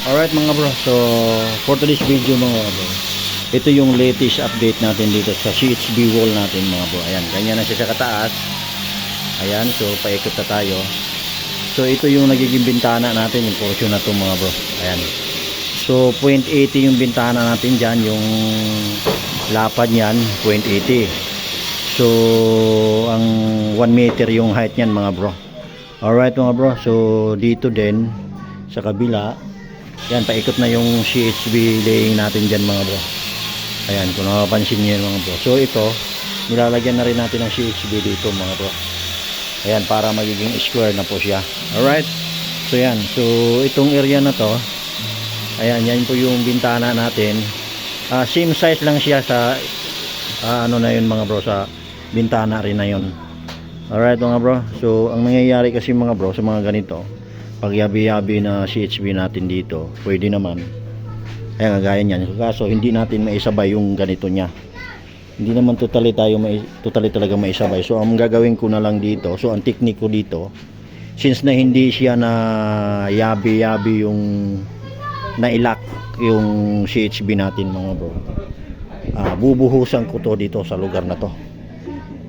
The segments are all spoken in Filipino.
Alright mga bro, so for today's video mga bro, ito yung latest update natin dito sa CHB wall natin mga bro. Ayan, ganyan na siya sa kataas. Ayan, so paikot na tayo. So ito yung nagiging bintana natin, yung portion na to mga bro. Ayan, so 0.80 yung bintana natin dyan, yung lapad nyan 0.80. So ang 1 meter yung height nyan mga bro. Alright mga bro, so dito din sa kabila, yan, paikot na yung CHB laying natin dyan mga bro. Ayan, kung nakapansin nyo yun mga bro. So ito, nilalagyan na rin natin ng CHB dito mga bro. Ayan, para magiging square na po siya. Alright, so yan, so itong area na to, ayan, yan po yung bintana natin. Same size lang siya sa ano na yun mga bro, sa bintana rin na yun. Alright mga bro, so ang nangyayari kasi mga bro sa mga ganito, pag yabi-yabi na CHB natin dito, pwede naman. Ayan, gaya niyan. Kaso hindi natin maisabay yung ganito niya. Hindi naman totally talaga maisabay. So ang gagawin ko na lang dito, so ang technique ko dito, since na hindi siya na yabi-yabi yung nailak yung CHB natin mga bro, bubuhusan ko to dito sa lugar na to.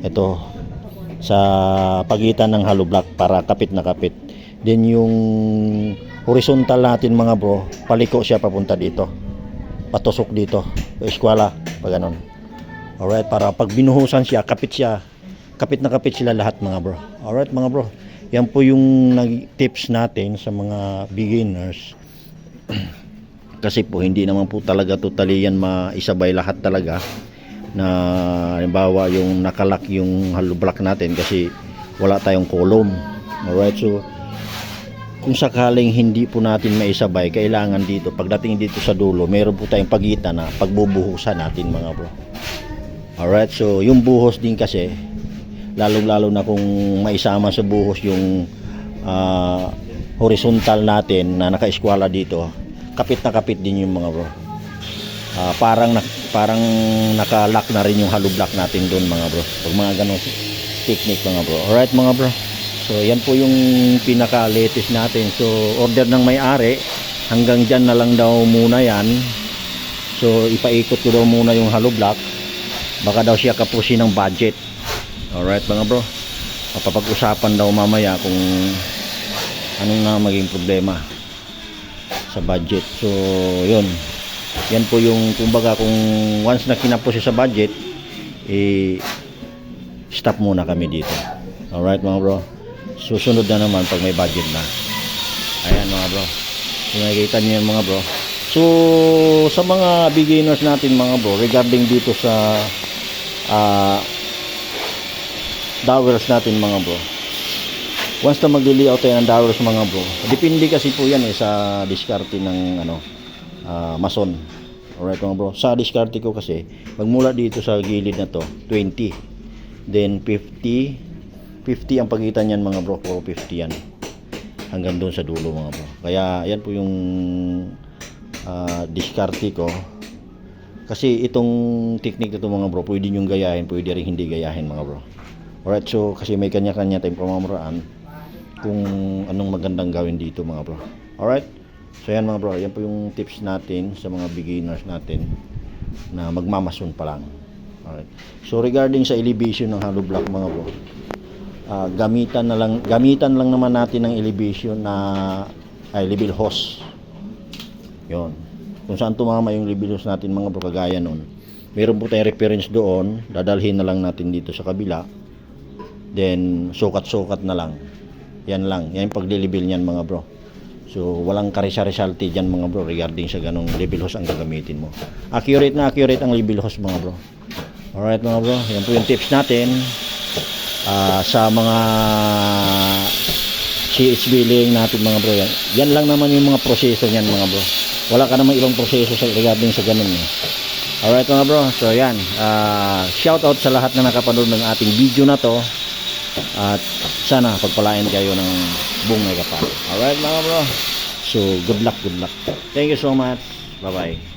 Ito sa pagitan ng hollow block para kapit na kapit. Then yung horizontal natin mga bro, paliko siya papunta dito, patusok dito sa eskwela, pag ganun. Alright, para pag binuhusan siya, kapit na kapit sila lahat mga bro. Alright mga bro, yan po yung tips natin sa mga beginners. Kasi po hindi naman po talaga totally yan maisabay lahat talaga, na halimbawa yung nakalak yung hollow block natin kasi wala tayong column. Alright, so kung sakaling hindi po natin maisabay, kailangan dito, pagdating dito sa dulo, meron po tayong pagitan na pagbubuhusan natin mga bro. Alright, so yung buhos din kasi, lalong-lalo na kung maisama sa buhos yung horizontal natin na naka-eskwala dito, kapit na kapit din yung mga bro. Parang nakalock na rin yung hollow block natin doon mga bro, pag mga ganong technique mga bro. Alright mga bro, so yan po yung pinaka latest natin. So order ng may-ari, hanggang dyan na lang daw muna yan. So ipaikot ko daw muna yung hollow block, baka daw siya kapusin ng budget. Alright mga bro, mapapag-usapan daw mamaya kung anong na maging problema sa budget. So yun, yan po yung kumbaga, kung once na kinapos siya sa budget, stop muna kami dito. Alright mga bro, susunod na naman pag may budget na. Ayan mga bro, kung nakikita niyo yan mga bro. So sa mga beginners natin mga bro, regarding dito sa dowels natin mga bro, once na magli-layout tayo ng dowels mga bro, depende kasi po yan sa diskarte ng mason. Alright mga bro, sa diskarte ko kasi, magmula dito sa gilid na to 20, then 50 ang pagitan yan mga bro, puro 50 yan hanggang doon sa dulo mga bro. Kaya yan po yung diskarte ko. Kasi itong technique na to mga bro, pwede nyo gayahin, pwede rin hindi gayahin mga bro. Alright, so kasi may kanya-kanya tayong pamamaraan kung anong magandang gawin dito mga bro. Alright, so yan mga bro, yan po yung tips natin sa mga beginners natin na magmamason pa lang. Alright, so regarding sa elevation ng hollow block mga bro, gamitan lang naman natin ng elevation na level hose. Yon, kung saan tumama yung level hose natin mga bro, kagaya nun, meron po tayong reference doon, dadalhin na lang natin dito sa kabila, then sukat-sukat na lang. Yan lang, yan yung pag-level niyan mga bro. So walang karisa-resulti dyan mga bro regarding sa ganong level hose ang gagamitin mo. Accurate na accurate ang level hose mga bro. Alright mga bro, yan po yung tips natin sa mga CHB laying natin mga bro. Yan lang naman yung mga proseso niyan mga bro. Wala ka namang ibang proseso regarding sa ganon Alright mga bro, so yan, shout out sa lahat na nakapanood ng ating video na to, at sana pagpalain kayo ng buong may kapal. Alright mga bro, so good luck. Thank you so much, bye bye.